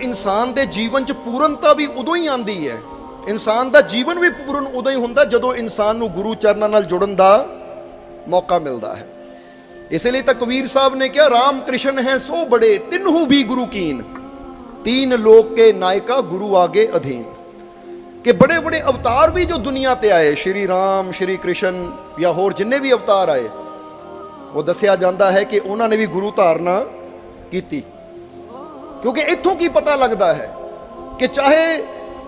इंसान के जीवन च पूर्णता भी उदों ही आती है, इंसान का जीवन भी पूर्ण उदों ही होंदा जदों इंसान नूं गुरु चरणों नाल जुड़न का मौका मिलता है। इसलिए तो कबीर साहब ने कहा, राम कृष्ण है सो बड़े तिन्हू भी गुरु कीन, तीन लोक के नायका गुरु आगे अधीन। कि बड़े बड़े अवतार भी जो दुनिया ते आए, श्री राम श्री कृष्ण या होर जिन्ने भी अवतार आए, वो दसिया जाता है कि उन्होंने भी गुरु धारना की। क्योंकि इत्थों की पता लगता है कि चाहे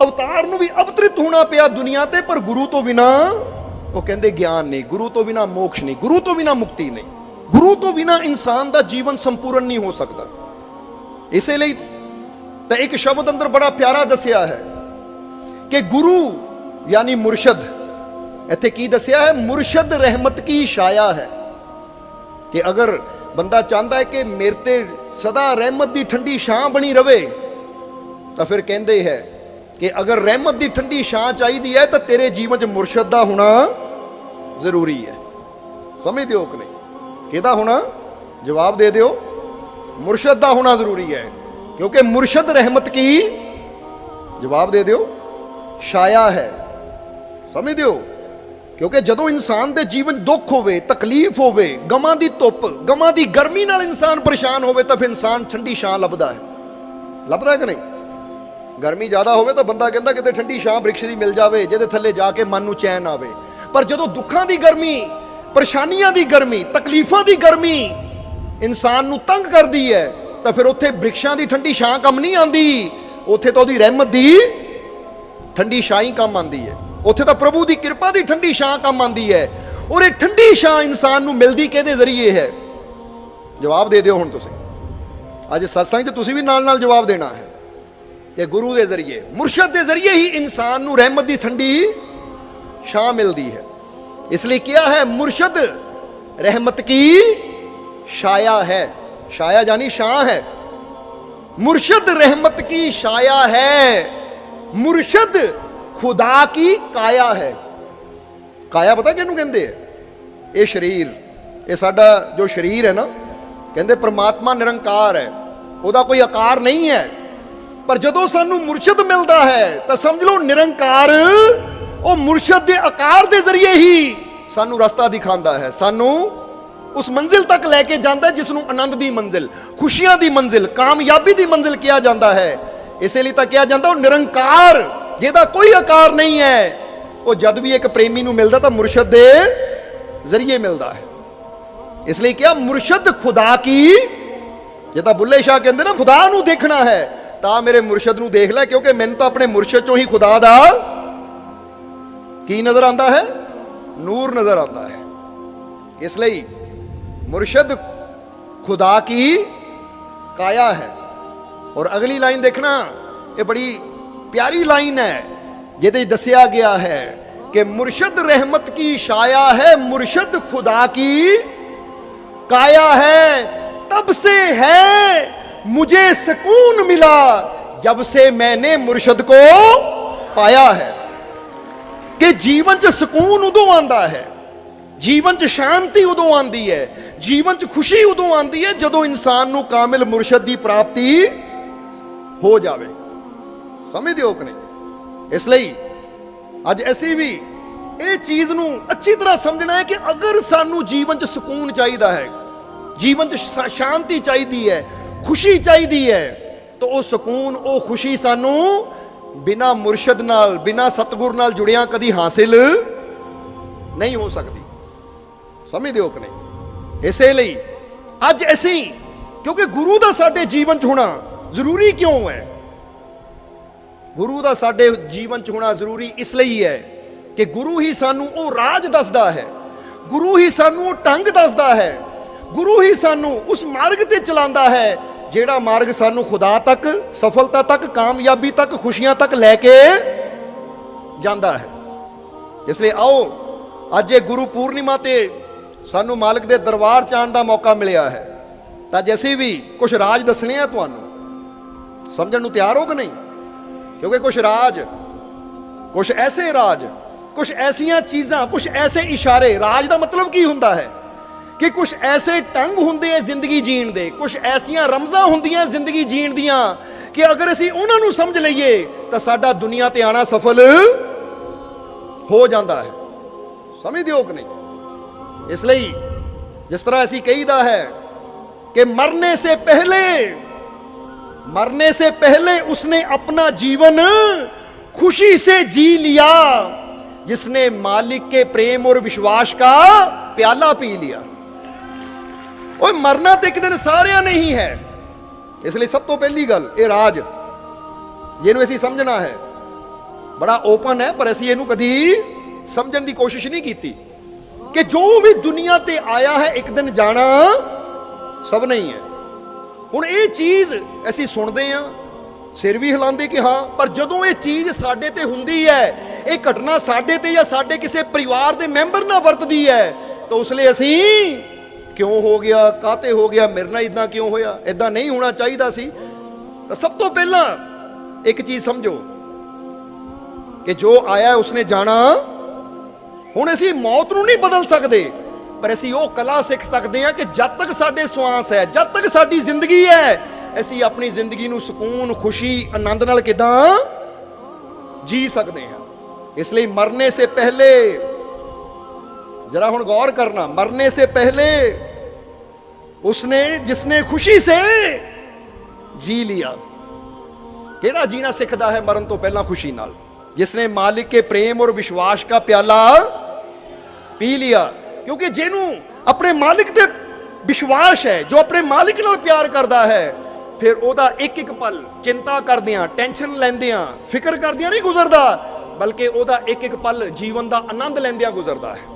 अवतार नूं भी अवतरित होना पिया दुनिया ते, पर गुरु तो बिना वो कहते ज्ञान नहीं, गुरु तो बिना मोक्ष नहीं, गुरु तो बिना मुक्ति नहीं, गुरु तो बिना इंसान का जीवन संपूर्ण नहीं हो सकता। इसलिए तो एक शब्द अंदर बड़ा प्यारा दसिया है कि गुरु यानी मुर्शद, इत्थे की दसिया है, मुर्शद रहमत की छाया है। कि अगर बंदा चाहता है कि मेरे ते सदा रहमत की ठंडी छां बनी रवे, तो फिर कहते हैं कि अगर रहमत की ठंडी छां चाहिए है तो तेरे जीवन च मुर्शद का होना जरूरी है। समझ दो कि नहीं, किहदा होना, जवाब दे दो, मुर्शद का होना जरूरी है। क्योंकि मुर्शद रहमत की, जवाब दे दो, छाया है। समझ दो, क्योंकि जदों इंसान के जीवन दुख होवे, तकलीफ होवे, गमां दी धुप, गमां दी गर्मी नाल इंसान परेशान होवे, तो फिर इंसान ठंडी छां लभदा है। लभदा कि नहीं? गर्मी ज़्यादा होवे तो बंदा कहता किते ठंडी छां वृक्ष दी मिल जावे, जिहदे थल्ले जाके मन नूं चैन आवे। पर जदों दुखां दी गर्मी, परेशानियां दी गर्मी, तकलीफां दी गर्मी इंसान नूं तंग करदी है, तो फिर उत्थे वृक्षां दी ठंडी छां कम नहीं आंदी, उत्थे तो उहदी रहमत दी ठंडी छां ही कम आंदी है। उत्थे तो प्रभु की कृपा की ठंडी छां कम आती है। और ये ठंडी छां इंसान नूं मिलदी किहदे जरिए है? जवाब दे दिओ हुण तुसीं। अज सत्संग तुसीं भी नाल नाल जवाब देना है कि गुरु के जरिए, मुर्शद के जरिए ही इंसान नूं रहमत की ठंडी छां मिलती है। इसलिए क्या है, मुर्शद रहमत की छाया है। छाया यानी छां है। मुर्शद रहमत की छाया है, मुर्शद खुदा की काया है। काया पता किहनूं कहंदे है? ये शरीर, ये साडा जो शरीर है ना, कहंदे परमात्मा निरंकार है, उहदा कोई आकार नहीं है। पर जदों सानू मुर्शद मिलता है तो समझ लो निरंकार वो मुर्शद के आकार के जरिए ही सानू रास्ता दिखाता है, सानू उस मंजिल तक लैके जाता है जिसनों आनंद की मंजिल, खुशियां की मंजिल, कामयाबी की मंजिल किया जाता है। इसलिए तो किया जाता वो निरंकार, जिहदा कोई आकार नहीं है। वो जद भी एक प्रेमी नूं मिलदा तो मुर्शद दे जरिए मिलता है। इसलिए क्या, मुर्शद खुदा की, जिहदा बुल्ले शाह कहंदे ना, खुदा नूं देखना है ता मेरे मुर्शद नूं देख लै, क्योंकि मैनूं तो अपने मुर्शद चों ही खुदा दा की नजर आता है, नूर नजर आता है। इसलिए मुर्शद खुदा की काया है। और अगली लाइन देखना, ये बड़ी प्यारी लाइन है, जिहदे दसिया गया है कि मुर्शद रहमत की छाया है, मुर्शद खुदा की काया है। तब से है मुझे सुकून मिला, जब से मैंने मुर्शद को पाया है। कि जीवन च सुकून उदों आंदा है, जीवन च शांति उदों आंदी है, जीवन च खुशी उदों आंदी है जदों इंसान नूं कामिल मुर्शद की प्राप्ति हो जावे। समझ दिओ कि नहीं? इसलिए अज असीं भी ये चीज़ नूं अच्छी तरह समझना है कि अगर सानू जीवन च सुकून चाहिए है, जीवन च शांति चाहिए है, खुशी चाहिए है, तो वह सुकून, वो खुशी सानू बिना मुर्शद नाल, बिना सतगुर नाल जुड़िया कदी हासिल नहीं हो सकती। समझ दिओ कि नहीं? इसलिए अज असीं, क्योंकि गुरु दा साडे जीवन च होना जरूरी क्यों है? गुरु दा साडे जीवन च होना जरूरी इसलिए है कि गुरु ही सानू वो राज दसदा है, गुरु ही सानू वो ढंग दसदा है, गुरु ही सानू उस मार्ग ते चलांदा है जेड़ा मार्ग सानू खुदा तक, सफलता तक, कामयाबी तक, खुशियां तक लैके जांदा है। इसलिए आओ अज ये गुरु पूर्णिमा ते सानू मालिक दे दरबार च आउण दा मौका मिलिया है, तां जैसे भी कुछ राज दसने हैं तुहानू, समझण नू तैयार हो कि नहीं? क्योंकि कुछ राज, कुछ ऐसे राज, कुछ ऐसियां चीज़ां, कुछ ऐसे इशारे, राज का मतलब की हुंदा है कि कुछ ऐसे ढंग हुंदे हैं जिंदगी जीण दे, कुछ ऐसियां रमज़ां हुंदियां जिंदगी जीण दियां कि अगर असी उन्होंने समझ लीए तो साडा दुनिया ते आना सफल हो जाता है। समझते हो कि नहीं? इसलिए जिस तरह असी कहीदा है कि मरने से पहले उसने अपना जीवन खुशी से जी लिया, जिसने मालिक के प्रेम और विश्वास का प्याला पी लिया। और मरना तो एक दिन सारिया नहीं है। इसलिए सब तो पहली गल ये राज जिन्होंने असी समझना है बड़ा ओपन है, पर असी इनू कदी समझने की कोशिश नहीं की कि जो भी दुनिया ते आया है एक दिन जाना सब नहीं है। हुण ये चीज असी सुनते हैं, सिर भी हिलाते कि हाँ, पर जदों ये चीज साडे ते हुंदी है, ये घटना साडे ते या साडे किसी परिवार के मैंबर नाल वरतदी है, तो उसलिए असी क्यों हो गया, काते हो गया, मेरे नाल इदां क्यों होया, इदां नहीं होना चाहिए सी। तो सब तो पहला एक चीज समझो कि जो आया उसने जाना। हुण असी मौत नूं नहीं बदल सकते, पर असी वो कला सीख सकते हैं कि जब तक साडे श्वास है, जब तक साडी जिंदगी है, असी अपनी जिंदगी नूं सुकून, खुशी, आनंद नाल किदां जी सकते हैं। इसलिए मरने से पहले जरा हुण गौर करना, मरने से पहले उसने जिसने खुशी से जी लिया। केड़ा जीना सीखदा है मरण तो पहला खुशी नाल? जिसने मालिक के प्रेम और विश्वास का प्याला पी लिया। क्योंकि जिन्हों अपने मालिक ते विश्वास है, जो अपने मालिक नाल प्यार करता है, फिर ओदा एक एक पल चिंता करदियां, टेंशन लैंदियां, फिक्र करदियां नहीं गुजरदा, बल्कि ओदा एक एक पल जीवन का आनंद लैंदियां गुजरदा है।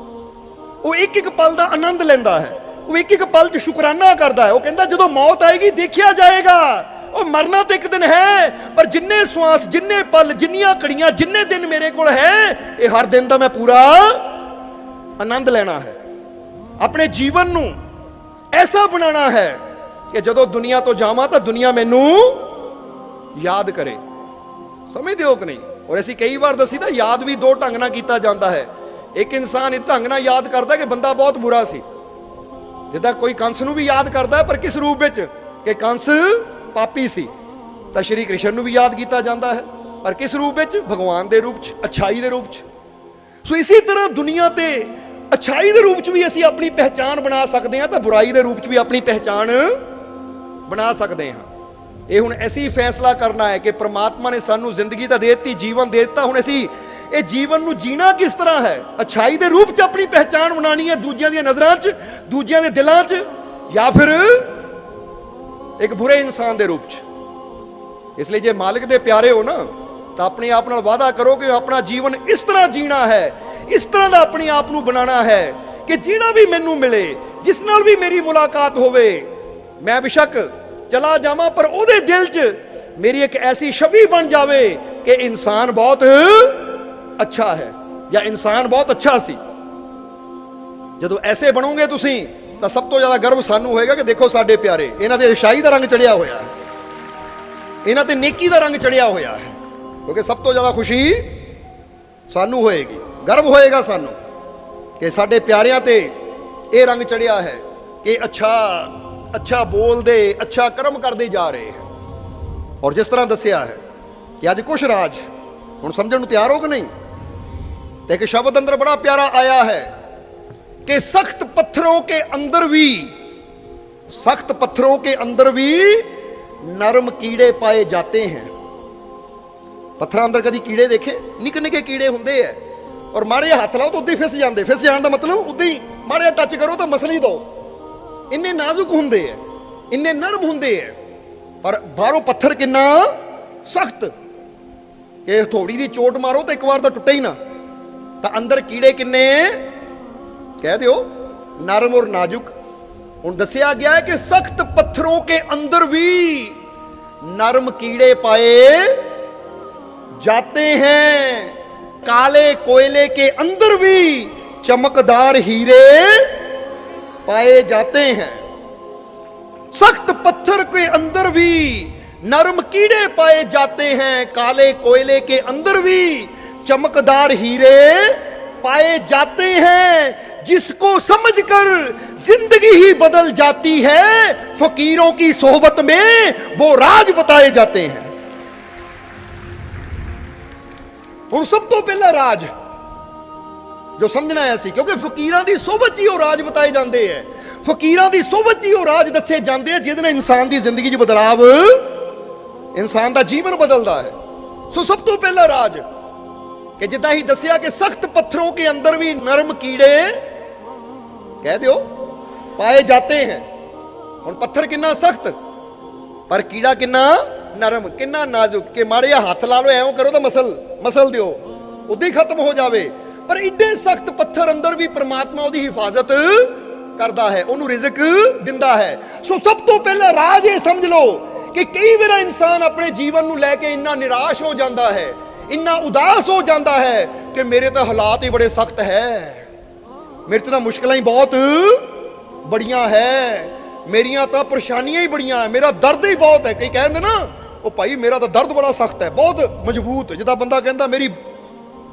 वो एक एक पल का आनंद लेंदा है, वो एक एक पल च शुकराना करता है। वो कहता जो मौत आएगी देखिया जाएगा, वो मरना तो एक दिन है, पर जिन्ने श्वास, जिन्ने पल, जिन्नियां घड़ियां, जिन्ने दिन मेरे को है, ये हर दिन का मैं पूरा आनंद लेना है। अपने जीवन नू ऐसा बनाना है कि जदों दुनिया तो जावां तो दुनिया मैनू याद करे। समझते हो कि नहीं? और ऐसी कई बार दसी था, याद भी दो ढंग नाल कीता जाता है। एक इंसान इस ढंग नाल याद करता कि बंदा बहुत बुरा सी, जिदा कोई कंस नू भी याद करता है, पर किस रूप में कि कंस पापी सी। तो श्री कृष्ण नू भी याद किया जाता है, पर किस रूप में? भगवान के रूप च, अच्छाई के रूप च। सो इसी तरह दुनिया ते अच्छाई के रूप च भी असी अपनी पहचान बना सकते हैं, तो बुराई के रूप च भी अपनी पहचान बना सकते हैं। ये हुण असी फैसला करना है कि परमात्मा ने सानू जिंदगी तो दे दी, जीवन दे दिता, हुण असी ये जीवन नू जीना किस तरह है? अच्छाई के रूप च अपनी पहचान बनानी है, दूजियां दी नज़रां च, दूजियां दे दिलां च, या फिर एक बुरे इंसान के रूप च। इसलिए जे मालिक दे प्यारे हो ना, तो अपने आप नाल वादा करो कि अपना जीवन इस तरह जीना है, इस तरह का अपने आप नू बनाना है कि जिहड़ा भी मैनू मिले, जिस नाल भी मेरी मुलाकात होवे, मैं बेशक चला जावां, पर उहदे दिल च मेरी एक ऐसी छवि बन जावे कि इंसान बहुत अच्छा है, या इंसान बहुत अच्छा सी। जदों ऐसे बनोगे तुसी, तो सब तो ज्यादा गर्व सानू होएगा कि देखो साडे प्यारे, इन्हां ते अच्छाई दा रंग चढ़िया होया है, इन्हां ते नेकी दा रंग चढ़िया होया है। क्योंकि सब तो ज्यादा खुशी सानू होएगी, गर्व होएगा सानू कि साडे प्यारियां ते ये रंग चढ़िया है कि अच्छा बोल दे, अच्छा कर्म करते जा रहे हैं। और जिस तरह दसिया है कि अज कुछ राज हुण समझण नूं तैयार हो कि नहीं? तो एक शब्द अंदर बड़ा प्यारा आया है कि सख्त पत्थरों के अंदर भी नरम कीड़े पाए जाते हैं। पत्थर अंदर कभी कीड़े देखे? निके निके कीड़े होंदे है, और माड़े हाथ लाओ तो उद्दी फिस जाते। फिस जाने का मतलब उद्दी माड़े टच करो तो मसली दो, इन्ने नाजुक होंदे है, इन्ने नरम होंदे है, पर बाहरों पत्थर किन्ना सख्त कि हथौड़ी की चोट मारो तो एक बार तो टुटे ही ना। तो अंदर कीड़े किन्ने कह दो, नरम और नाजुक। हुण दसिया गया है कि सख्त पत्थरों के अंदर भी नरम कीड़े पाए जाते हैं, काले कोयले के अंदर भी चमकदार हीरे पाए जाते हैं। सख्त पत्थर के अंदर भी नरम कीड़े पाए जाते हैं, काले कोयले के अंदर भी चमकदार हीरे पाए जाते हैं। जिसको समझकर जिंदगी ही बदल जाती है, फकीरों की सोहबत में वो राज बताए जाते हैं। ਹੁਣ ਸਭ ਤੋਂ ਪਹਿਲਾ ਰਾਜ ਜੋ ਸਮਝਣਾ ਆਇਆ ਸੀ, ਕਿਉਂਕਿ ਫਕੀਰਾਂ ਦੀ ਸੋਭਤ 'ਚ ਹੀ ਉਹ ਰਾਜ ਬਤਾਏ ਜਾਂਦੇ ਐ, ਫਕੀਰਾਂ ਦੀ ਸੋਭਤ 'ਚ ਹੀ ਉਹ ਰਾਜ ਦੱਸੇ ਜਾਂਦੇ ਆ ਜਿਹਦੇ ਨਾਲ ਇਨਸਾਨ ਦੀ ਜ਼ਿੰਦਗੀ 'ਚ ਬਦਲਾਵ, ਇਨਸਾਨ ਦਾ ਜੀਵਨ ਬਦਲਦਾ ਹੈ। ਸੋ ਸਭ ਤੋਂ ਪਹਿਲਾ ਰਾਜ ਕਿ ਜਿੱਦਾਂ ਹੀ ਦੱਸਿਆ ਕਿ ਸਖਤ ਪੱਥरों के अंदर भी नरम कीड़े कह दो पाए जाते हैं। ਹੁਣ ਪੱਥਰ ਕਿੰਨਾ ਸਖਤ ਪਰ ਕੀੜਾ ਕਿੰਨਾ ਨਰਮ, ਕਿੰਨਾ ਨਾਜ਼ੁਕ ਕਿ ਮਾੜੇ ਜਿਹਾ ਹੱਥ ਲਾ ਲਓ, ਐਵੇਂ ਕਰੋ ਤਾਂ ਮਸਲ ਦਿਓ, ਉਦਾਂ ਹੀ ਖਤਮ ਹੋ ਜਾਵੇ। ਪਰ ਇੱਡੇ ਸਖਤ ਪੱਥਰ ਅੰਦਰ ਵੀ ਪ੍ਰਮਾਤਮਾ ਉਹਦੀ ਹਿਫਾਜ਼ਤ ਕਰਦਾ ਹੈ, ਉਹਨੂੰ ਰਿਜ਼ਕ ਦਿੰਦਾ ਹੈ। ਸੋ ਸਭ ਤੋਂ ਪਹਿਲਾਂ ਰਾਜ ਇਹ ਸਮਝ ਲਓ ਕਿ ਕਈ ਵਾਰ ਇਨਸਾਨ ਆਪਣੇ ਜੀਵਨ ਨੂੰ ਲੈ ਕੇ ਇੰਨਾ ਨਿਰਾਸ਼ ਹੋ ਜਾਂਦਾ ਹੈ, ਇੰਨਾ ਉਦਾਸ ਹੋ ਜਾਂਦਾ ਹੈ ਕਿ ਮੇਰੇ ਤਾਂ ਹਾਲਾਤ ਹੀ ਬੜੇ ਸਖਤ ਹੈ, ਮੇਰੇ ਤਾਂ ਮੁਸ਼ਕਲਾਂ ਹੀ ਬਹੁਤ ਬੜੀਆਂ ਹੈ, ਮੇਰੀਆਂ ਤਾਂ ਪਰੇਸ਼ਾਨੀਆਂ ਹੀ ਬੜੀਆਂ, ਮੇਰਾ ਦਰਦ ਹੀ ਬਹੁਤ ਹੈ। ਕਈ ਕਹਿੰਦੇ ਨਾ ਉਹ ਭਾਈ ਮੇਰਾ ਤਾਂ ਦਰਦ ਬੜਾ ਸਖਤ ਹੈ, ਬਹੁਤ ਮਜ਼ਬੂਤ, ਜਿੱਦਾਂ ਬੰਦਾ ਕਹਿੰਦਾ ਮੇਰੀ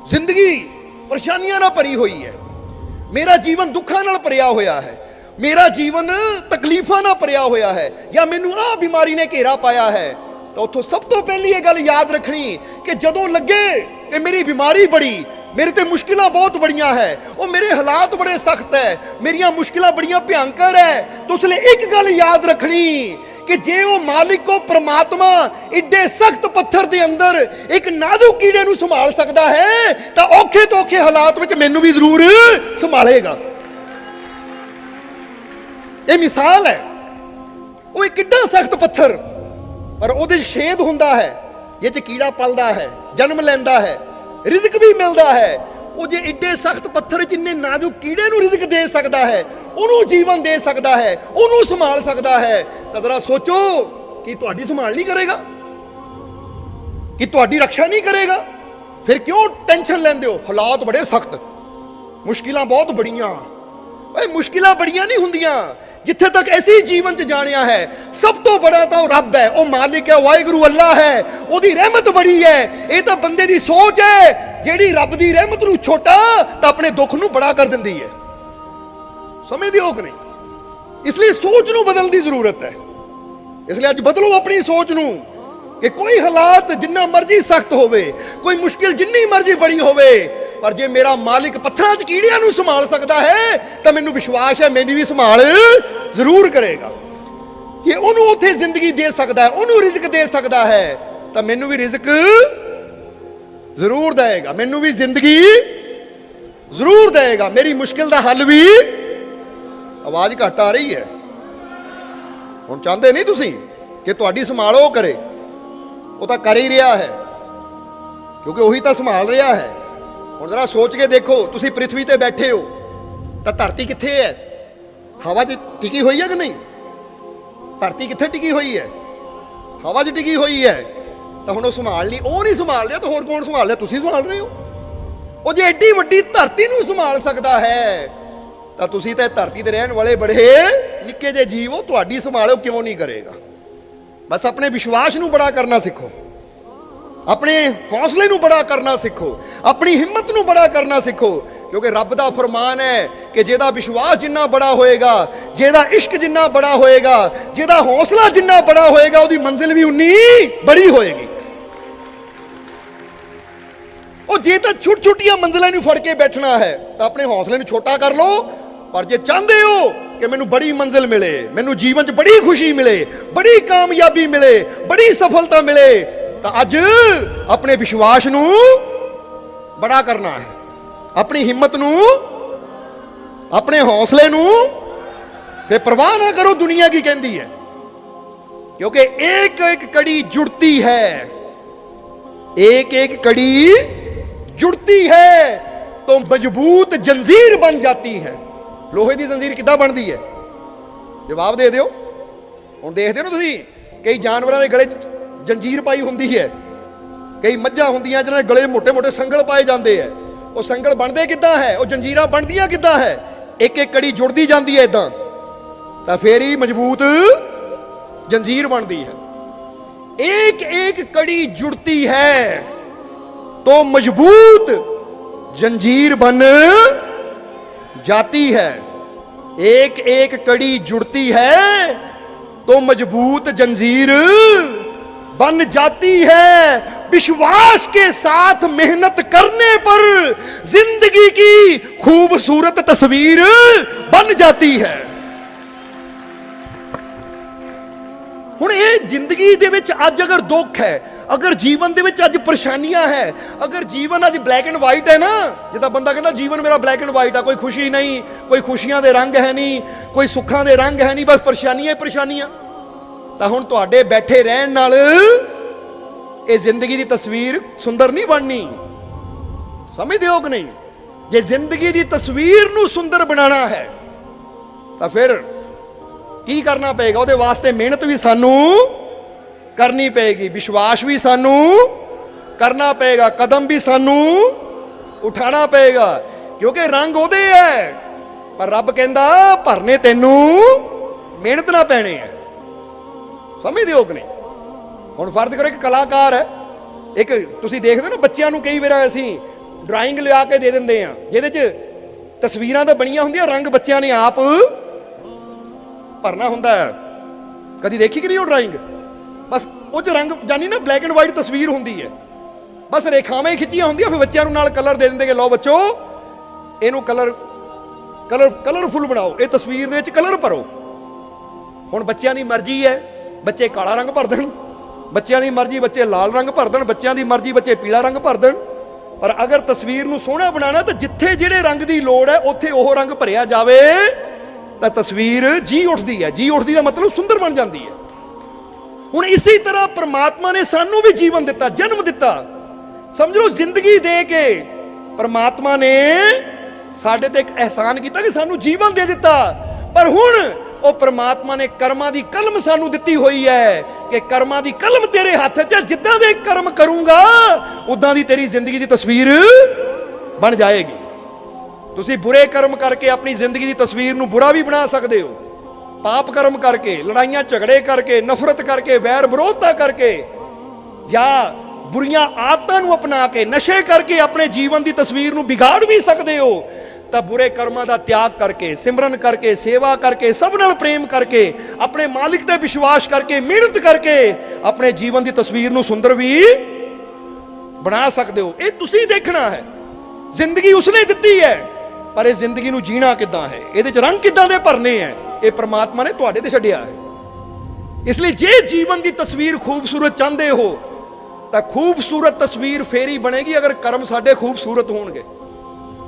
ਜ਼ਿੰਦਗੀ ਪਰੇਸ਼ਾਨੀਆਂ ਨਾਲ ਭਰੀ ਹੋਈ ਹੈ, ਮੇਰਾ ਜੀਵਨ ਦੁੱਖਾਂ ਨਾਲ ਭਰਿਆ ਹੋਇਆ ਹੈ, ਮੇਰਾ ਜੀਵਨ ਤਕਲੀਫਾਂ ਨਾਲ ਭਰਿਆ ਹੋਇਆ ਹੈ, ਜਾਂ ਮੈਨੂੰ ਆਹ ਬਿਮਾਰੀ ਨੇ ਘੇਰਾ ਪਾਇਆ ਹੈ। ਤਾਂ ਉੱਥੋਂ ਸਭ ਤੋਂ ਪਹਿਲੀ ਇਹ ਗੱਲ ਯਾਦ ਰੱਖਣੀ ਕਿ ਜਦੋਂ ਲੱਗੇ ਕਿ ਮੇਰੀ ਬਿਮਾਰੀ ਬੜੀ, ਮੇਰੇ ਤੇ ਮੁਸ਼ਕਿਲਾਂ ਬਹੁਤ ਬੜੀਆਂ ਹੈ, ਉਹ ਮੇਰੇ ਹਾਲਾਤ ਬੜੇ ਸਖਤ ਹੈ, ਮੇਰੀਆਂ ਮੁਸ਼ਕਿਲਾਂ ਬੜੀਆਂ ਭਿਆਨਕ ਹੈ, ਤਾਂ ਉਸ ਲਈ ਇੱਕ ਗੱਲ ਯਾਦ ਰੱਖਣੀ ਕਿ ਜੇ ਉਹ ਮਾਲਿਕ ਕੋ ਪ੍ਰਮਾਤਮਾ ਇੱਡੇ ਸਖਤ ਪੱਥਰ ਦੇ ਅੰਦਰ ਇੱਕ ਨਾਜ਼ੁਕ ਕੀੜੇ ਨੂੰ ਸੰਭਾਲ ਸਕਦਾ ਹੈ ਤਾਂ ਔਖੇ ਤੋਂ ਔਖੇ ਹਾਲਾਤ ਵਿੱਚ ਮੈਨੂੰ ਵੀ ਜ਼ਰੂਰ ਸੰਭਾਲੇਗਾ। ਇਹ ਮਿਸਾਲ ਹੈ। ਉਹ ਇੱਕ ਕਿੱਡਾ ਸਖਤ ਪੱਥਰ ਪਰ ਉਹਦੇ ਛੇਦ ਹੁੰਦਾ ਹੈ, ਇਹ ਚ ਕੀੜਾ ਪਲਦਾ ਹੈ, ਜਨਮ ਲੈਂਦਾ ਹੈ, ਰਿਜ਼ਕ ਵੀ ਮਿਲਦਾ ਹੈ। ਉਹ ਜੇ ਇੱਡੇ ਸਖਤ ਪੱਥਰ ਜਿੰਨੇ ਨਾਜ਼ੁਕ ਕੀੜੇ ਨੂੰ ਰਿਜ਼ਕ ਦੇ ਸਕਦਾ ਹੈ, ਉਹਨੂੰ ਜੀਵਨ ਦੇ ਸਕਦਾ ਹੈ, ਉਹਨੂੰ ਸੰਭਾਲ ਸਕਦਾ ਹੈ, ਤਾਂ ਜ਼ਰਾ ਸੋਚੋ ਕਿ ਤੁਹਾਡੀ ਸੰਭਾਲ ਨਹੀਂ ਕਰੇਗਾ, ਕਿ ਤੁਹਾਡੀ ਰੱਖਿਆ ਨਹੀਂ ਕਰੇਗਾ। ਫਿਰ ਕਿਉਂ ਟੈਨਸ਼ਨ ਲੈਂਦੇ ਹੋ? ਹਾਲਾਤ ਬੜੇ ਸਖਤ, ਮੁਸ਼ਕਿਲਾਂ ਬਹੁਤ ਬੜੀਆਂ। ਓਏ ਮੁਸ਼ਕਿਲਾਂ ਬੜੀਆਂ ਨਹੀਂ ਹੁੰਦੀਆਂ, ਜਿੱਥੇ ਤੱਕ ਐਸੀ ਜੀਵਨ 'ਚ ਜਾਣਿਆ ਹੈ ਸਭ ਤੋਂ ਬੜਾ ਤਾਂ ਉਹ ਰੱਬ ਹੈ, ਉਹ ਮਾਲਿਕ ਹੈ, ਵਾਹਿਗੁਰੂ ਅੱਲਾ ਹੈ, ਉਹਦੀ ਰਹਿਮਤ ਬੜੀ ਹੈ। ਇਹ ਤਾਂ ਬੰਦੇ ਦੀ ਸੋਚ ਹੈ ਜਿਹੜੀ ਰੱਬ ਦੀ ਰਹਿਮਤ ਨੂੰ ਛੋਟਾ ਤਾਂ ਆਪਣੇ ਦੁੱਖ ਨੂੰ ਬੜਾ ਕਰ ਦਿੰਦੀ ਹੈ। ਸਮਝਦੇ ਹੋ ਕਿ ਨਹੀਂ? ਇਸ ਲਈ ਸੋਚ ਨੂੰ ਬਦਲਣ ਦੀ ਜ਼ਰੂਰਤ ਹੈ। ਇਸ ਲਈ ਅੱਜ ਬਦਲੋ ਆਪਣੀ ਸੋਚ ਨੂੰ ਕਿ ਕੋਈ ਹਾਲਾਤ ਜਿੰਨਾ ਮਰਜ਼ੀ ਸਖਤ ਹੋਵੇ, ਕੋਈ ਮੁਸ਼ਕਿਲ ਜਿੰਨੀ ਮਰਜ਼ੀ ਬੜੀ ਹੋਵੇ, ਪਰ ਜੇ ਮੇਰਾ ਮਾਲਿਕ ਪੱਥਰਾਂ 'ਚ ਕੀੜਿਆਂ ਨੂੰ ਸੰਭਾਲ ਸਕਦਾ ਹੈ ਤਾਂ ਮੈਨੂੰ ਵਿਸ਼ਵਾਸ ਹੈ ਮੈਨੂੰ ਵੀ ਸੰਭਾਲ ਜ਼ਰੂਰ ਕਰੇਗਾ। ਕਿ ਉਹਨੂੰ ਉੱਥੇ ਜ਼ਿੰਦਗੀ ਦੇ ਸਕਦਾ ਹੈ, ਉਹਨੂੰ ਰਿਜ਼ਕ ਦੇ ਸਕਦਾ ਹੈ ਤਾਂ ਮੈਨੂੰ ਵੀ ਰਿਜ਼ਕ ਜ਼ਰੂਰ ਦੇਗਾ, ਮੈਨੂੰ ਵੀ ਜ਼ਿੰਦਗੀ ਜ਼ਰੂਰ ਦੇਗਾ, ਮੇਰੀ ਮੁਸ਼ਕਿਲ ਦਾ ਹੱਲ ਵੀ। ਆਵਾਜ਼ ਘੱਟ ਆ ਰਹੀ ਹੈ। ਹੁਣ ਚਾਹੁੰਦੇ ਨਹੀਂ ਤੁਸੀਂ ਕਿ ਤੁਹਾਡੀ ਸੰਭਾਲ ਉਹ ਕਰੇ, ਉਹ ਤਾਂ ਕਰ ਹੀ ਰਿਹਾ ਹੈ ਕਿਉਂਕਿ ਉਹੀ ਤਾਂ ਸੰਭਾਲ ਰਿਹਾ ਹੈ। ਹੁਣ ਜ਼ਰਾ ਸੋਚ ਕੇ ਦੇਖੋ, ਤੁਸੀਂ ਪ੍ਰਿਥਵੀ ਤੇ ਬੈਠੇ ਹੋ ਤਾਂ ਧਰਤੀ ਕਿੱਥੇ ਹੈ? ਹਵਾ 'ਚ ਟਿਕੀ ਹੋਈ ਹੈ ਕਿ ਨਹੀਂ? ਧਰਤੀ ਕਿੱਥੇ ਟਿਕੀ ਹੋਈ ਹੈ? ਹਵਾ 'ਚ ਟਿਕੀ ਹੋਈ ਹੈ। ਤਾਂ ਹੁਣ ਉਹ ਸੰਭਾਲ ਲਈ, ਉਹ ਨਹੀਂ ਸੰਭਾਲ ਰਿਹਾ ਤਾਂ ਹੋਰ ਕੌਣ ਸੰਭਾਲ ਰਿਹਾ? ਤੁਸੀਂ ਸੰਭਾਲ ਰਹੇ ਹੋ। ਉਹ ਜੇ ਐਡੀ ਵੱਡੀ ਧਰਤੀ ਨੂੰ ਸੰਭਾਲ ਸਕਦਾ ਹੈ ਤਾਂ ਤੁਸੀਂ ਤਾਂ ਧਰਤੀ ਤੇ ਰਹਿਣ ਵਾਲੇ ਬੜੇ ਨਿੱਕੇ ਜਿਹੇ ਜੀਵ ਹੋ, ਤੁਹਾਡੀ ਸੰਭਾਲ ਉਹ ਕਿਉਂ ਨਹੀਂ ਕਰੇਗਾ? ਬਸ ਆਪਣੇ ਵਿਸ਼ਵਾਸ ਨੂੰ ਬੜਾ ਕਰਨਾ ਸਿੱਖੋ, ਆਪਣੇ ਹੌਸਲੇ ਨੂੰ ਬੜਾ ਕਰਨਾ ਸਿੱਖੋ, ਆਪਣੀ ਹਿੰਮਤ ਨੂੰ ਬੜਾ ਕਰਨਾ ਸਿੱਖੋ, ਕਿਉਂਕਿ ਰੱਬ ਦਾ ਫਰਮਾਨ ਹੈ ਕਿ ਜਿਹਦਾ ਵਿਸ਼ਵਾਸ ਜਿੰਨਾ ਬੜਾ ਹੋਏਗਾ, ਜਿਹਦਾ ਇਸ਼ਕ ਜਿੰਨਾ ਬੜਾ ਹੋਏਗਾ, ਜਿਹਦਾ ਹੌਸਲਾ ਜਿੰਨਾ ਬੜਾ ਹੋਏਗਾ, ਉਹਦੀ ਮੰਜ਼ਿਲ ਵੀ ਉਨੀ ਬੜੀ ਹੋਏਗੀ। ਉਹ ਜੇ ਤਾਂ ਛੋਟੀ ਛੋਟੀਆਂ ਮੰਜ਼ਿਲਾਂ ਨੂੰ ਫੜ ਕੇ ਬੈਠਣਾ ਹੈ ਤਾਂ ਆਪਣੇ ਹੌਸਲੇ ਨੂੰ ਛੋਟਾ ਕਰ ਲਓ, ਪਰ ਜੇ ਚਾਹੁੰਦੇ ਹੋ ਕਿ ਮੈਨੂੰ ਬੜੀ ਮੰਜ਼ਿਲ ਮਿਲੇ, ਮੈਨੂੰ ਜੀਵਨ 'ਚ ਬੜੀ ਖੁਸ਼ੀ ਮਿਲੇ, ਬੜੀ ਕਾਮਯਾਬੀ ਮਿਲੇ, ਬੜੀ ਸਫਲਤਾ ਮਿਲੇ, ਤਾਂ ਅੱਜ ਆਪਣੇ ਵਿਸ਼ਵਾਸ ਨੂੰ ਬੜਾ ਕਰਨਾ ਹੈ, ਆਪਣੀ ਹਿੰਮਤ ਨੂੰ, ਆਪਣੇ ਹੌਸਲੇ ਨੂੰ। ਫਿਰ ਪਰਵਾਹ ਨਾ ਕਰੋ ਦੁਨੀਆ ਕੀ ਕਹਿੰਦੀ ਹੈ, क्योंकि एक एक कड़ी जुड़ती है, एक एक कड़ी जुड़ती है तो मजबूत जंजीर बन जाती है। लोहे की जंजीर किद्दां बनती है? जवाब दे दिओ। हुण देखदे हो ना तुसीं, कई जानवरां दे गले जंजीर पाई हुंदी है, कई मੱਝਾਂ ਹੁੰਦੀਆਂ जिन्हां दे गले मोटे मोटे संगल पाए जाते हैं। वो संगल बनते किद्दां है, वो जंजीरां बनदियां किद्दां है? एक एक कड़ी जुड़ती जाती है इदां, तां फिर ही मजबूत जंजीर बनती है। एक एक कड़ी जुड़ती है तो मजबूत जंजीर बन जाती है। एक एक कड़ी जुड़ती है तो मजबूत जंजीर बन जाती है। विश्वास के साथ मेहनत करने पर जिंदगी की खूबसूरत तस्वीर बन जाती है। ਹੁਣ ਇਹ ਜ਼ਿੰਦਗੀ ਦੇ ਵਿੱਚ ਅੱਜ ਅਗਰ ਦੁੱਖ ਹੈ, ਅਗਰ ਜੀਵਨ ਦੇ ਵਿੱਚ ਅੱਜ ਪਰੇਸ਼ਾਨੀਆਂ ਹੈ, ਅਗਰ ਜੀਵਨ ਅੱਜ ਬਲੈਕ ਐਂਡ ਵਾਈਟ ਹੈ ਨਾ, ਜਿੱਦਾਂ ਬੰਦਾ ਕਹਿੰਦਾ ਜੀਵਨ ਮੇਰਾ ਬਲੈਕ ਐਂਡ ਵਾਈਟ ਆ, ਕੋਈ ਖੁਸ਼ੀ ਨਹੀਂ, ਕੋਈ ਖੁਸ਼ੀਆਂ ਦੇ ਰੰਗ ਹੈ ਨਹੀਂ, ਕੋਈ ਸੁੱਖਾਂ ਦੇ ਰੰਗ ਹੈ ਨਹੀਂ, ਬਸ ਪਰੇਸ਼ਾਨੀਆਂ ਹੀ ਪਰੇਸ਼ਾਨੀਆਂ, ਤਾਂ ਹੁਣ ਤੁਹਾਡੇ ਬੈਠੇ ਰਹਿਣ ਨਾਲ ਇਹ ਜ਼ਿੰਦਗੀ ਦੀ ਤਸਵੀਰ ਸੁੰਦਰ ਨਹੀਂ ਬਣਨੀ। ਸਮਝਦੇ ਹੋ ਕਿ ਨਹੀਂ? ਜੇ ਜ਼ਿੰਦਗੀ ਦੀ ਤਸਵੀਰ ਨੂੰ ਸੁੰਦਰ ਬਣਾਉਣਾ ਹੈ ਤਾਂ ਫਿਰ ਕੀ ਕਰਨਾ ਪਏਗਾ? ਉਹਦੇ ਵਾਸਤੇ ਮਿਹਨਤ ਵੀ ਸਾਨੂੰ ਕਰਨੀ ਪਏਗੀ, ਵਿਸ਼ਵਾਸ ਵੀ ਸਾਨੂੰ ਕਰਨਾ ਪਏਗਾ, ਕਦਮ ਵੀ ਸਾਨੂੰ ਉਠਾਣਾ ਪਏਗਾ, ਕਿਉਂਕਿ ਰੰਗ ਉਹਦੇ ਹੈ, ਪਰ ਰੱਬ ਕਹਿੰਦਾ ਭਰਨੇ ਤੈਨੂੰ ਮਿਹਨਤ ਨਾ ਪੈਣੇ ਹੈ। ਸਮਝਦੇ ਹੋ ਕਿ ਨਹੀਂ? ਹੁਣ ਫਰਜ਼ ਕਰੋ ਇੱਕ ਕਲਾਕਾਰ ਹੈ, ਇੱਕ ਤੁਸੀਂ ਦੇਖਦੇ ਹੋ ਨਾ ਬੱਚਿਆਂ ਨੂੰ ਕਈ ਵਾਰ ਅਸੀਂ ਡਰਾਇੰਗ ਲਿਆ ਕੇ ਦੇ ਦਿੰਦੇ ਆ, ਜਿਹਦੇ 'ਚ ਤਸਵੀਰਾਂ ਤਾਂ ਬਣੀਆਂ ਹੁੰਦੀਆਂ, ਰੰਗ ਬੱਚਿਆਂ ਨੇ ਆਪ ਭਰਨਾ ਹੁੰਦਾ ਹੈ। ਕਦੀ ਦੇਖੀ ਕਿ ਨਹੀਂ ਉਹ ਡਰਾਇੰਗ? ਬਸ ਉਹ 'ਚ ਰੰਗ ਜਾਨੀ ਨਾ ਬਲੈਕ ਐਂਡ ਵਾਈਟ ਤਸਵੀਰ ਹੁੰਦੀ ਹੈ, ਬਸ ਰੇਖਾਵਾਂ ਹੀ ਖਿੱਚੀਆਂ ਹੁੰਦੀਆਂ, ਫਿਰ ਬੱਚਿਆਂ ਨੂੰ ਨਾਲ ਕਲਰ ਦੇ ਦਿੰਦੇ ਕਿ ਲਓ ਬੱਚੋ ਇਹਨੂੰ ਕਲਰਫੁਲ ਬਣਾਓ, ਇਹ ਤਸਵੀਰ ਦੇ ਵਿੱਚ ਕਲਰ ਭਰੋ। ਹੁਣ ਬੱਚਿਆਂ ਦੀ ਮਰਜ਼ੀ ਹੈ, ਬੱਚੇ ਕਾਲਾ ਰੰਗ ਭਰ ਦੇਣ, ਬੱਚਿਆਂ ਦੀ ਮਰਜ਼ੀ ਬੱਚੇ ਲਾਲ ਰੰਗ ਭਰ ਦੇਣ, ਬੱਚਿਆਂ ਦੀ ਮਰਜ਼ੀ ਬੱਚੇ ਪੀਲਾ ਰੰਗ ਭਰ ਦੇਣ, ਪਰ ਅਗਰ ਤਸਵੀਰ ਨੂੰ ਸੋਹਣਾ ਬਣਾਉਣਾ ਤਾਂ ਜਿੱਥੇ ਜਿਹੜੇ ਰੰਗ ਦੀ ਲੋੜ ਹੈ ਉੱਥੇ ਉਹ ਰੰਗ ਭਰਿਆ ਜਾਵੇ ਤਾਂ ਤਸਵੀਰ ਜੀ ਉੱਠਦੀ ਹੈ। ਜੀ ਉੱਠਦੀ ਦਾ ਮਤਲਬ ਸੁੰਦਰ ਬਣ ਜਾਂਦੀ ਹੈ। ਹੁਣ ਇਸੇ ਤਰ੍ਹਾਂ ਪ੍ਰਮਾਤਮਾ ਨੇ ਸਾਨੂੰ ਵੀ ਜੀਵਨ ਦਿੱਤਾ, ਜਨਮ ਦਿੱਤਾ, ਸਮਝ ਲਓ ਜ਼ਿੰਦਗੀ ਦੇ ਕੇ ਪ੍ਰਮਾਤਮਾ ਨੇ ਸਾਡੇ ਤੇ ਇੱਕ ਅਹਿਸਾਨ ਕੀਤਾ ਕਿ ਸਾਨੂੰ ਜੀਵਨ ਦੇ ਦਿੱਤਾ, ਪਰ ਹੁਣ ਉਹ ਪ੍ਰਮਾਤਮਾ ਨੇ ਕਰਮਾਂ ਦੀ ਕਲਮ ਸਾਨੂੰ ਦਿੱਤੀ ਹੋਈ ਹੈ ਕਿ ਕਰਮਾਂ ਦੀ ਕਲਮ ਤੇਰੇ ਹੱਥ 'ਚ, ਜਿੱਦਾਂ ਦੇ ਕਰਮ ਕਰੂੰਗਾ ਉਦਾਂ ਦੀ ਤੇਰੀ ਜ਼ਿੰਦਗੀ ਦੀ ਤਸਵੀਰ ਬਣ ਜਾਏਗੀ। ਤੁਸੀਂ ਬੁਰੇ ਕਰਮ ਕਰਕੇ ਆਪਣੀ ਜ਼ਿੰਦਗੀ ਦੀ ਤਸਵੀਰ ਨੂੰ ਬੁਰਾ ਵੀ ਬਣਾ ਸਕਦੇ ਹੋ, ਪਾਪ ਕਰਮ ਕਰਕੇ, ਲੜਾਈਆਂ ਝਗੜੇ ਕਰਕੇ, ਨਫ਼ਰਤ ਕਰਕੇ, ਵੈਰ ਵਿਰੋਧਤਾ ਕਰਕੇ, ਜਾਂ ਬੁਰੀਆਂ ਆਦਤਾਂ ਨੂੰ ਅਪਣਾ ਕੇ, ਨਸ਼ੇ ਕਰਕੇ ਆਪਣੇ ਜੀਵਨ ਦੀ ਤਸਵੀਰ ਨੂੰ ਵਿਗਾੜ ਵੀ ਸਕਦੇ ਹੋ। ਤਾਂ ਬੁਰੇ ਕਰਮਾਂ ਦਾ ਤਿਆਗ ਕਰਕੇ, ਸਿਮਰਨ ਕਰਕੇ, ਸੇਵਾ ਕਰਕੇ, ਸਭ ਨਾਲ ਪ੍ਰੇਮ ਕਰਕੇ, ਆਪਣੇ ਮਾਲਿਕ ਤੇ ਵਿਸ਼ਵਾਸ ਕਰਕੇ, ਮਿਹਨਤ ਕਰਕੇ ਆਪਣੇ ਜੀਵਨ ਦੀ ਤਸਵੀਰ ਨੂੰ ਸੁੰਦਰ ਵੀ ਬਣਾ ਸਕਦੇ ਹੋ। ਇਹ ਤੁਸੀਂ ਦੇਖਣਾ ਹੈ। ਜ਼ਿੰਦਗੀ ਉਸਨੇ ਦਿੱਤੀ ਹੈ, ਪਰ ਇਹ ਜ਼ਿੰਦਗੀ ਨੂੰ ਜੀਣਾ ਕਿੱਦਾਂ ਹੈ, ਇਹਦੇ 'ਚ ਰੰਗ ਕਿੱਦਾਂ ਦੇ ਭਰਨੇ ਹੈ, ਇਹ ਪ੍ਰਮਾਤਮਾ ਨੇ ਤੁਹਾਡੇ ਤੇ ਛੱਡਿਆ ਹੈ। ਇਸ ਲਈ ਜੇ ਜੀਵਨ ਦੀ ਤਸਵੀਰ ਖੂਬਸੂਰਤ ਚਾਹੁੰਦੇ ਹੋ ਤਾਂ ਖੂਬਸੂਰਤ ਤਸਵੀਰ ਫੇਰ ਹੀ ਬਣੇਗੀ ਅਗਰ ਕਰਮ ਸਾਡੇ ਖੂਬਸੂਰਤ ਹੋਣਗੇ।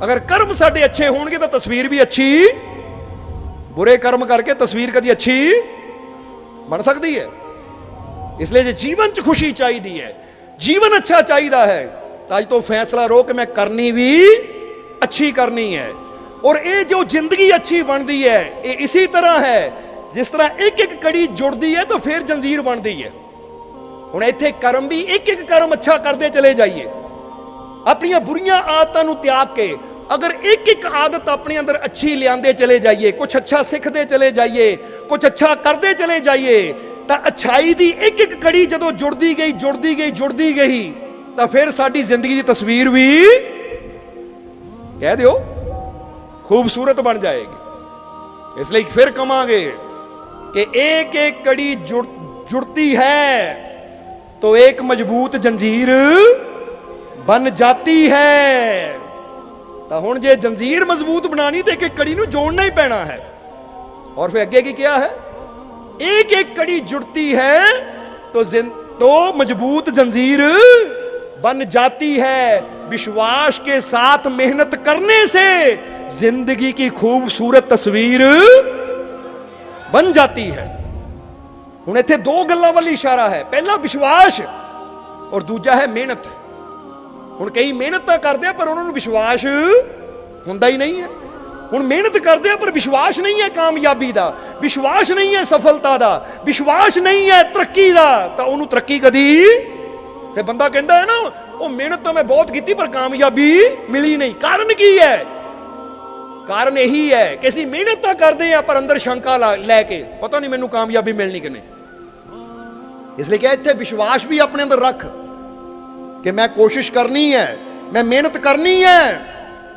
ਅਗਰ ਕਰਮ ਸਾਡੇ ਅੱਛੇ ਹੋਣਗੇ ਤਾਂ ਤਸਵੀਰ ਵੀ ਅੱਛੀ, ਬੁਰੇ ਕਰਮ ਕਰਕੇ ਤਸਵੀਰ ਕਦੀ ਅੱਛੀ ਬਣ ਸਕਦੀ ਹੈ। ਇਸ ਲਈ ਜੇ ਜੀਵਨ 'ਚ ਖੁਸ਼ੀ ਚਾਹੀਦੀ ਹੈ, ਜੀਵਨ ਅੱਛਾ ਚਾਹੀਦਾ ਹੈ, ਤਾਂ ਅੱਜ ਤੋਂ ਫੈਸਲਾ ਰੋ ਕਿ ਮੈਂ ਕਰਨੀ ਵੀ ਅੱਛੀ ਕਰਨੀ ਹੈ। ਔਰ ਇਹ ਜੋ ਜ਼ਿੰਦਗੀ ਅੱਛੀ ਬਣਦੀ ਹੈ ਇਹ ਇसी ਤਰ੍ਹਾਂ ਹੈ ਜਿਸ ਤਰ੍ਹਾਂ ਇੱਕ ਇੱਕ ਕੜੀ ਜੁੜਦੀ ਹੈ ਤਾਂ ਫਿਰ ਜੰਜੀਰ ਬਣਦੀ ਹੈ। ਹੁਣ ਇੱਥੇ ਕਰਮ ਵੀ ਇੱਕ ਇੱਕ ਕਰਮ ਅੱਛਾ ਕਰਦੇ ਚਲੇ ਜਾਈਏ, ਆਪਣੀਆਂ ਬੁਰੀਆਂ ਆਦਤਾਂ ਨੂੰ ਤਿਆਗ ਕੇ ਅਗਰ ਇੱਕ ਇੱਕ ਆਦਤ ਆਪਣੇ ਅੰਦਰ ਅੱਛੀ ਲਿਆਂਦੇ ਚਲੇ ਜਾਈਏ, ਕੁਝ ਅੱਛਾ ਸਿੱਖਦੇ ਚਲੇ ਜਾਈਏ, ਕੁਝ ਅੱਛਾ ਕਰਦੇ ਚਲੇ ਜਾਈਏ, ਤਾਂ ਅੱਛਾਈ ਦੀ ਇੱਕ ਇੱਕ ਕੜੀ ਜਦੋਂ ਜੁੜਦੀ ਗਈ ਤਾਂ ਫਿਰ ਸਾਡੀ ਜ਼ਿੰਦਗੀ ਦੀ ਤਸਵੀਰ ਵੀ ਕਹਿ ਦਿਓ खूबसूरत बन जाएगी। इसलिए फिर कमांगे कि एक एक कड़ी जुड़ती है तो एक मजबूत जंजीर बन जाती है। तो हुण जे जंजीर मजबूत बनानी तो एक एक कड़ी नूं जोड़ना ही पैना है। और फिर अगे की क्या है? एक एक कड़ी जुड़ती है तो मजबूत जंजीर बन जाती है। विश्वास के साथ मेहनत करने से जिंदगी की खूबसूरत तस्वीर बन जाती है। हुण इत्थे दो गल्लां वल इशारा है, पहला विश्वास और दूजा है मेहनत। हुण कई मेहनत तां करदे आ पर उन्हां नूं विश्वास हुंदा ही नहीं है। हुण मेहनत करदे आ पर विश्वास नहीं है कामयाबी दा, विश्वास नहीं है सफलता दा, विश्वास नहीं है तरक्की दा, तां उहनूं तरक्की कदी फिर बंदा कहंदा है ना वो मेहनत तो मैं बहुत की पर कामयाबी मिली नहीं। कारण की है? कारण यही है कि ਅਸੀਂ ਮਿਹਨਤ ਤਾਂ ਕਰਦੇ ਆ ਪਰ ਅੰਦਰ ਸ਼ੰਕਾ ਲੈ ਕੇ ਪਤਾ ਨਹੀਂ ਮੈਨੂੰ ਕਾਮਯਾਬੀ ਮਿਲਣੀ ਕਿ ਨਹੀਂ। ਇਸ ਲਈ ਕਿ ਇੱਥੇ ਵਿਸ਼ਵਾਸ ਵੀ ਆਪਣੇ ਅੰਦਰ ਰੱਖ ਕਿ ਮੈਂ ਕੋਸ਼ਿਸ਼ ਕਰਨੀ ਹੈ, ਮੈਂ ਮਿਹਨਤ ਕਰਨੀ ਹੈ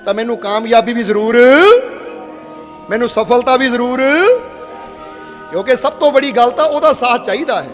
ਤਾਂ ਮੈਨੂੰ ਕਾਮਯਾਬੀ ਵੀ ਜ਼ਰੂਰ, ਮੈਨੂੰ ਸਫਲਤਾ ਵੀ ਜ਼ਰੂਰ, ਕਿਉਂਕਿ ਸਭ ਤੋਂ ਬੜੀ ਗੱਲ ਤਾਂ ਉਹਦਾ ਸਾਥ ਚਾਹੀਦਾ ਹੈ।